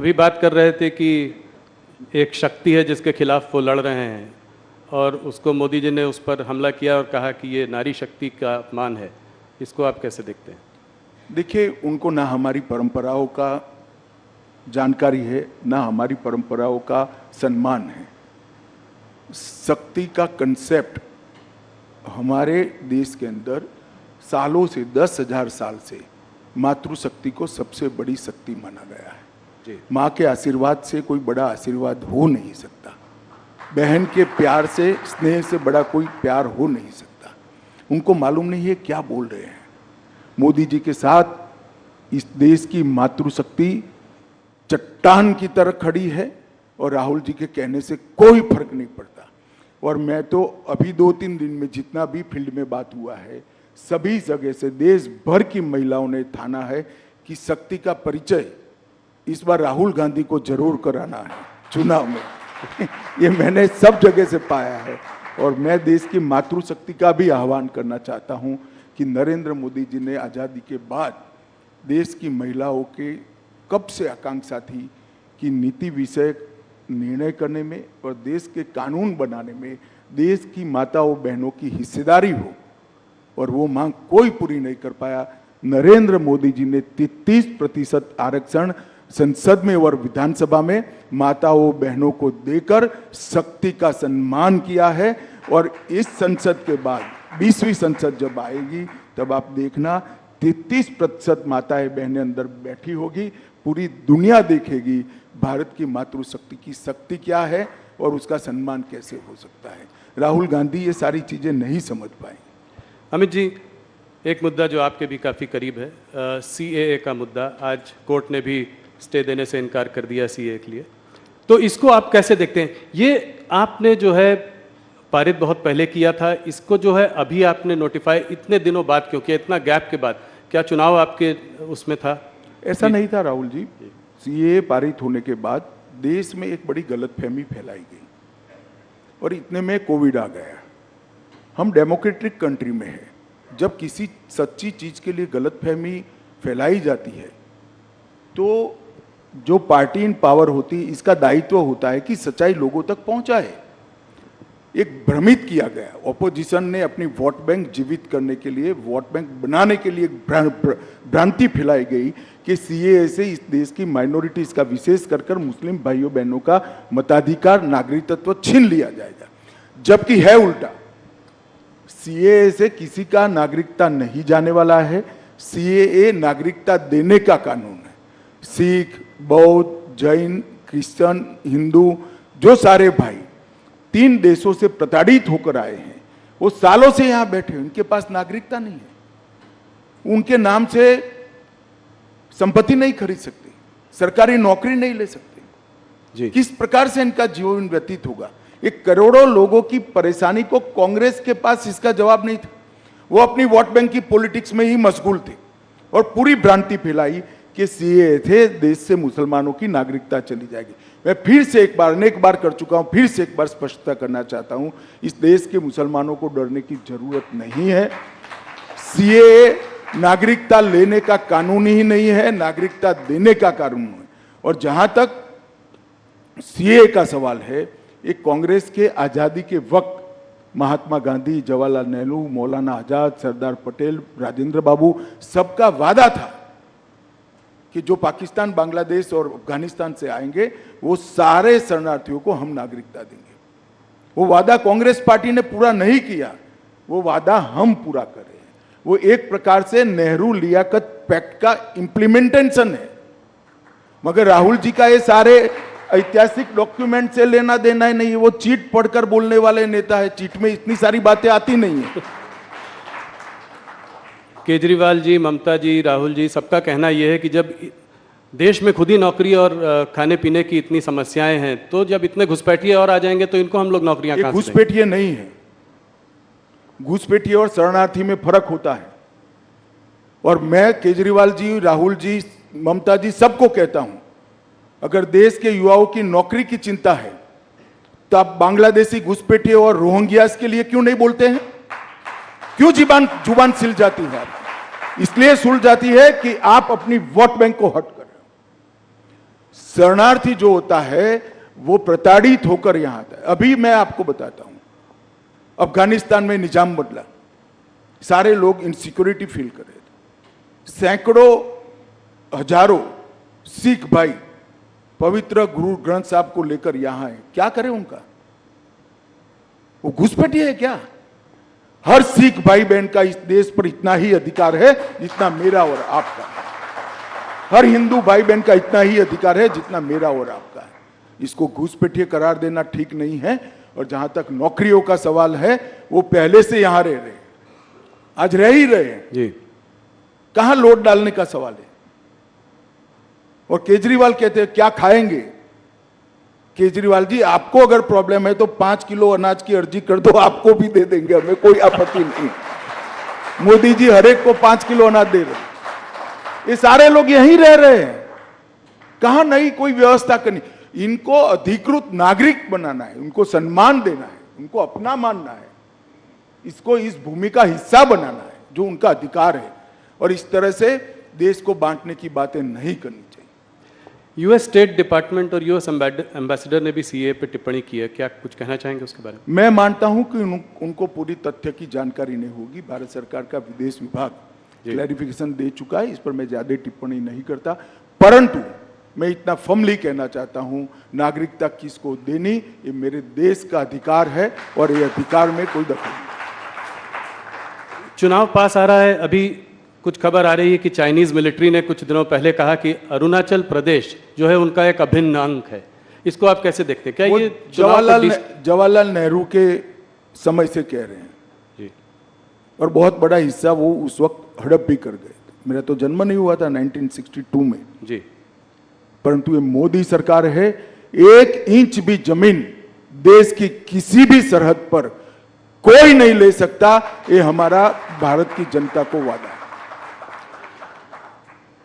अभी बात कर रहे थे कि एक शक्ति है जिसके खिलाफ वो लड़ रहे हैं और उसको मोदी जी ने उस पर हमला किया और कहा कि ये नारी शक्ति का अपमान है। इसको आप कैसे देखते हैं? देखिए, उनको ना हमारी परंपराओं का जानकारी है, ना हमारी परंपराओं का सम्मान है। शक्ति का कंसेप्ट हमारे देश के अंदर सालों से 10,000 साल से मातृशक्ति को सबसे बड़ी शक्ति माना गया है। माँ के आशीर्वाद से कोई बड़ा आशीर्वाद हो नहीं सकता। बहन के प्यार से, स्नेह से बड़ा कोई प्यार हो नहीं सकता। उनको मालूम नहीं है क्या बोल रहे हैं। मोदी जी के साथ इस देश की मातृशक्ति चट्टान की तरह खड़ी है और राहुल जी के कहने से कोई फर्क नहीं पड़ता। और मैं तो अभी 2-3 दिन में जितना भी फील्ड में बात हुआ है, सभी जगह से देश भर की महिलाओं ने ठाना है कि शक्ति का परिचय इस बार राहुल गांधी को जरूर कराना है चुनाव में। ये मैंने सब जगह से पाया है। और मैं देश की मातृशक्ति का भी आह्वान करना चाहता हूं कि नरेंद्र मोदी जी ने आज़ादी के बाद देश की महिलाओं के कब से आकांक्षा थी कि नीति विषयक निर्णय करने में और देश के कानून बनाने में देश की माताओं बहनों की हिस्सेदारी हो, और वो मांग कोई पूरी नहीं कर पाया। नरेंद्र मोदी जी ने 33% आरक्षण संसद में और विधानसभा में माताओं बहनों को देकर शक्ति का सम्मान किया है। और इस संसद के बाद 20वीं संसद जब आएगी तब आप देखना 33% माताएं बहनें अंदर बैठी होगी। पूरी दुनिया देखेगी भारत की मातृशक्ति की शक्ति क्या है और उसका सम्मान कैसे हो सकता है। राहुल गांधी ये सारी चीजें नहीं समझ पाए। अमित जी, एक मुद्दा जो आपके भी काफ़ी करीब है, CAA का मुद्दा। आज कोर्ट ने भी स्टे देने से इनकार कर दिया CAA के लिए, तो इसको आप कैसे देखते हैं? ये आपने जो है पारित बहुत पहले किया था, इसको जो है अभी आपने नोटिफाई इतने दिनों बाद क्यों किया, इतना गैप के बाद? क्या चुनाव आपके उसमें था? ऐसा नहीं था राहुल जी। CAA पारित होने के बाद देश में एक बड़ी गलतफहमी फैलाई गई और इतने में कोविड आ गया। हम डेमोक्रेटिक कंट्री में है, जब किसी सच्ची चीज के लिए गलतफहमी फैलाई जाती है तो जो पार्टी इन पावर होती है इसका दायित्व होता है कि सच्चाई लोगों तक पहुंचाए। एक भ्रमित किया गया, ऑपोजिशन ने अपनी वोट बैंक जीवित करने के लिए, वोट बैंक बनाने के लिए भ्रांति फैलाई गई कि CAA से इस देश की माइनॉरिटीज का, विशेष कर मुस्लिम भाइयों बहनों का मताधिकार, नागरिकत्व छीन लिया जाएगा। जबकि है उल्टा, CAA से किसी का नागरिकता नहीं जाने वाला है। CAA नागरिकता देने का कानून है। सिख, बौद्ध, जैन, क्रिश्चियन, हिंदू, जो सारे भाई 3 देशों से प्रताड़ित होकर आए हैं, वो सालों से यहां बैठे हैं, उनके पास नागरिकता नहीं है। उनके नाम से संपत्ति नहीं खरीद सकते, सरकारी नौकरी नहीं ले सकते जी। किस प्रकार से इनका जीवन व्यतीत होगा? एक करोड़ों लोगों की परेशानी को कांग्रेस के पास इसका जवाब नहीं था। वो अपनी वोट बैंक की पॉलिटिक्स में ही मशगूल थे और पूरी भ्रांति फैलाई कि CAA थे देश से मुसलमानों की नागरिकता चली जाएगी। मैं फिर से एक बार, अनेक बार कर चुका हूं, फिर से एक बार स्पष्टता करना चाहता हूं, इस देश के मुसलमानों को डरने की जरूरत नहीं है। CAA नागरिकता लेने का कानून ही नहीं है, नागरिकता देने का कानून है। और जहां तक CAA का सवाल है, एक कांग्रेस के आजादी के वक्त महात्मा गांधी, जवाहरलाल नेहरू, मौलाना आजाद, सरदार पटेल, राजेंद्र बाबू, सबका वादा था कि जो पाकिस्तान, बांग्लादेश और अफगानिस्तान से आएंगे वो सारे शरणार्थियों को हम नागरिकता देंगे। वो वादा कांग्रेस पार्टी ने पूरा नहीं किया, वो वादा हम पूरा कर रहे हैं। वो एक प्रकार से नेहरू लियाकत पैक्ट का इंप्लीमेंटेशन है। मगर राहुल जी का ये सारे ऐतिहासिक डॉक्यूमेंट से लेना देना ही नहीं है। वो चीट पढ़कर बोलने वाले नेता है, चीट में इतनी सारी बातें आती नहीं है। केजरीवाल जी, ममता जी, राहुल जी, सबका कहना यह है कि जब देश में खुद ही नौकरी और खाने पीने की इतनी समस्याएं हैं, तो जब इतने घुसपैठिए और आ जाएंगे तो इनको हम लोग नौकरियां कहां से देंगे? घुसपैठिए नहीं है। घुसपैठिए और शरणार्थी में फर्क होता है। और मैं केजरीवाल जी, राहुल जी, ममता जी सबको कहता हूं, अगर देश के युवाओं की नौकरी की चिंता है तो आप बांग्लादेशी घुसपैठिए और रोहिंग्यास के लिए क्यों नहीं बोलते हैं? क्यों जुबान सिल जाती है आपकी? इसलिए सुल जाती है कि आप अपनी वोट बैंक को हट कर रहे हो। शरणार्थी जो होता है वो प्रताड़ित होकर यहां आता है। अभी मैं आपको बताता हूं, अफगानिस्तान में निजाम बदला, सारे लोग इनसिक्योरिटी फील कर रहे थे, सैकड़ों हजारों सिख भाई पवित्र गुरु ग्रंथ साहब को लेकर यहां आए। क्या करें उनका? वो घुसपैठिए है क्या? हर सिख भाई बहन का इस देश पर इतना ही अधिकार है जितना मेरा और आपका है। हर हिंदू भाई बहन का इतना ही अधिकार है जितना मेरा और आपका है। इसको घुसपैठिए करार देना ठीक नहीं है। और जहां तक नौकरियों का सवाल है, वो पहले से यहां रह रहे हैं, आज रह ही रहे हैं जी। कहां लोड डालने का सवाल है? और केजरीवाल कहते हैं क्या खाएंगे? केजरीवाल जी, आपको अगर प्रॉब्लम है तो 5 किलो अनाज की अर्जी कर दो, आपको भी दे देंगे, हमें कोई आपत्ति नहीं। मोदी जी हर एक को 5 किलो अनाज दे रहे हैं। ये सारे लोग यहीं रह रहे हैं, कहां नई कोई व्यवस्था करनी? इनको अधिकृत नागरिक बनाना है, उनको सम्मान देना है, उनको अपना मानना है, इसको इस भूमि का हिस्सा बनाना है जो उनका अधिकार है। और इस तरह से देश को बांटने की बातें नहीं करनी चाहिए। यूएस स्टेट डिपार्टमेंट और यूएस एम्बेसडर ने भी सीए पे टिप्पणी की है, क्या कुछ कहना चाहेंगे उसके बारे में? मैं मानता हूं कि उनको पूरी तथ्य की जानकारी नहीं होगी। भारत सरकार का विदेश विभाग क्लैरिफिकेशन दे चुका है, इस पर मैं ज्यादा टिप्पणी नहीं करता। परंतु मैं इतना फर्मली कहना चाहता हूं, नागरिकता किसको देनी ये मेरे देश का अधिकार है और ये अधिकार में कोई दखल नहीं। चुनाव पास आ रहा है, अभी कुछ खबर आ रही है कि चाइनीज मिलिट्री ने कुछ दिनों पहले कहा कि अरुणाचल प्रदेश जो है उनका एक अभिन्न अंग है। इसको आप कैसे देखते हैं? क्या ये जवाहरलाल नेहरू के समय से कह रहे हैं जी। और बहुत बड़ा हिस्सा वो उस वक्त हड़प भी कर गए। मेरा तो जन्म नहीं हुआ था 1962 में जी, परंतु ये मोदी सरकार है, 1 इंच भी जमीन देश की किसी भी सरहद पर कोई नहीं ले सकता। ये हमारा भारत की जनता को वादा है।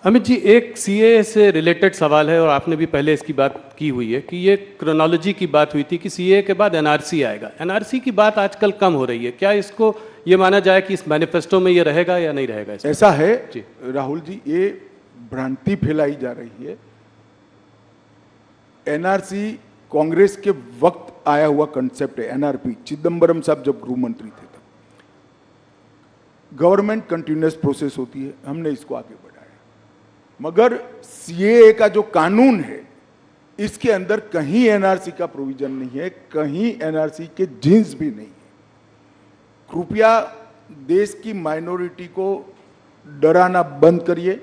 अमित जी, एक सीए से रिलेटेड सवाल है और आपने भी पहले इसकी बात की हुई है कि ये क्रोनोलॉजी की बात हुई थी कि सीए के बाद एनआरसी आएगा। एनआरसी की बात आजकल कम हो रही है, क्या इसको ये माना जाए कि इस मैनिफेस्टो में ये रहेगा या नहीं रहेगा? ऐसा है जी। राहुल जी, ये भ्रांति फैलाई जा रही है। एनआरसी कांग्रेस के वक्त आया हुआ कंसेप्ट है। एनआरपी चिदम्बरम साहब जब गृह मंत्री थे तब गवर्नमेंट कंटिन्यूअस प्रोसेस होती है, हमने इसको आगे बढ़ाया। मगर सीएए का जो कानून है इसके अंदर कहीं एनआरसी का प्रोविजन नहीं है, कहीं एनआरसी के जिन्स भी नहीं है। कृपया देश की माइनॉरिटी को डराना बंद करिए,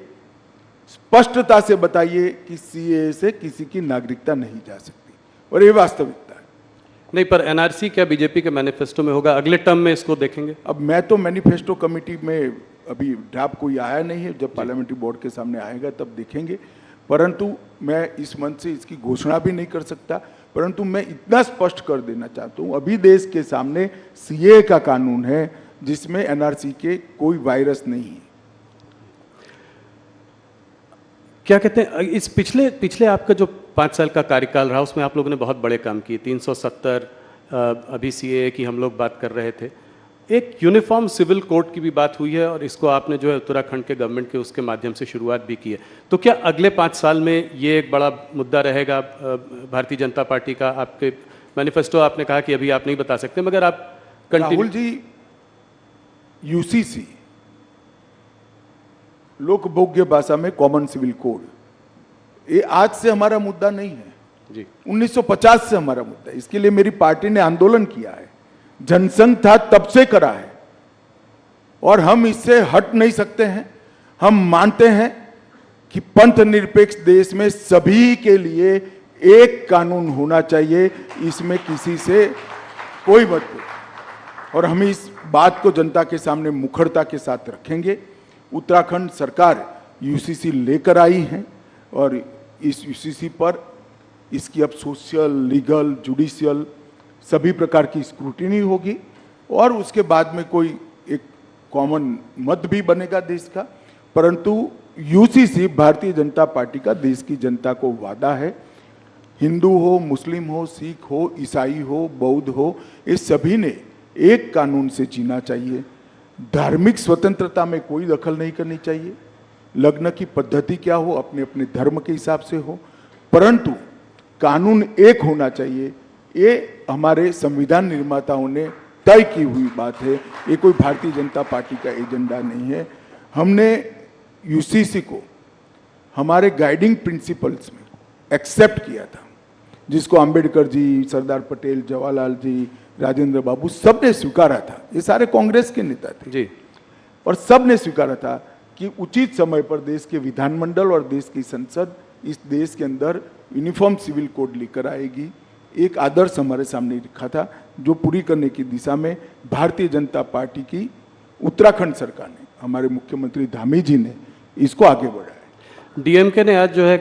स्पष्टता से बताइए कि सीएए से किसी की नागरिकता नहीं जा सकती, और ये वास्तविकता है। नहीं, पर एनआरसी क्या बीजेपी के मैनिफेस्टो में होगा? अगले टर्म में इसको देखेंगे? अब मैं तो मैनिफेस्टो कमेटी में अभी ड्राफ्ट कोई आया नहीं है, जब पार्लियामेंट्री बोर्ड के सामने आएगा तब देखेंगे। परंतु मैं इस मंच से इसकी घोषणा भी नहीं कर सकता, परंतु मैं इतना स्पष्ट कर देना चाहता हूं, अभी देश के सामने सीए का कानून है जिसमें एनआरसी के कोई वायरस नहीं है। क्या कहते हैं, इस पिछले आपका जो 5 साल का कार्यकाल रहा उसमें आप लोगों ने बहुत बड़े काम किए। 370 अभी सीएए की हम लोग बात कर रहे थे, एक यूनिफॉर्म सिविल कोड की भी बात हुई है और इसको आपने जो है उत्तराखंड के गवर्नमेंट के उसके माध्यम से शुरुआत भी की है। तो क्या अगले 5 साल में ये एक बड़ा मुद्दा रहेगा भारतीय जनता पार्टी का? आपके मैनिफेस्टो आपने कहा कि अभी आप नहीं बता सकते, मगर आप राहुल जी, यूसीसी लोकभोग्य भाषा में कॉमन सिविल कोड, ये आज से हमारा मुद्दा नहीं है जी, 1950 से हमारा मुद्दा है। इसके लिए मेरी पार्टी ने आंदोलन किया है, जनसंघ था तब से करा है, और हम इससे हट नहीं सकते हैं। हम मानते हैं कि पंथ निरपेक्ष देश में सभी के लिए एक कानून होना चाहिए, इसमें किसी से कोई मतभेद, और हम इस बात को जनता के सामने मुखरता के साथ रखेंगे। उत्तराखंड सरकार यूसीसी लेकर आई है और इस यूसीसी पर इसकी अब सोशल, लीगल, जुडिशियल सभी प्रकार की स्क्रूटिनी होगी, और उसके बाद में कोई एक कॉमन मत भी बनेगा देश का। परंतु यूसीसी भारतीय जनता पार्टी का देश की जनता को वादा है। हिंदू हो, मुस्लिम हो, सिख हो, ईसाई हो, बौद्ध हो, ये सभी ने एक कानून से जीना चाहिए। धार्मिक स्वतंत्रता में कोई दखल नहीं करनी चाहिए। लग्न की पद्धति क्या हो, अपने अपने धर्म के हिसाब से हो। परंतु कानून एक होना चाहिए, ये हमारे संविधान निर्माताओं ने तय की हुई बात है। ये कोई भारतीय जनता पार्टी का एजेंडा नहीं है। हमने यूसीसी को हमारे गाइडिंग प्रिंसिपल्स में एक्सेप्ट किया था, जिसको अंबेडकर जी, सरदार पटेल, जवाहरलाल जी, राजेंद्र बाबू सबने स्वीकारा था। ये सारे कांग्रेस के नेता थे जी, और सबने स्वीकारा था कि उचित समय पर देश के विधानमंडल और देश की संसद इस देश के अंदर यूनिफॉर्म सिविल कोड लेकर आएगी। एक आदर्श हमारे सामने रखा था, जो पूरी करने की दिशा में भारतीय जनता पार्टी की उत्तराखंड सरकार ने, हमारे मुख्यमंत्री धामी जी ने इसको आगे बढ़ाया। डीएमके ने आज जो है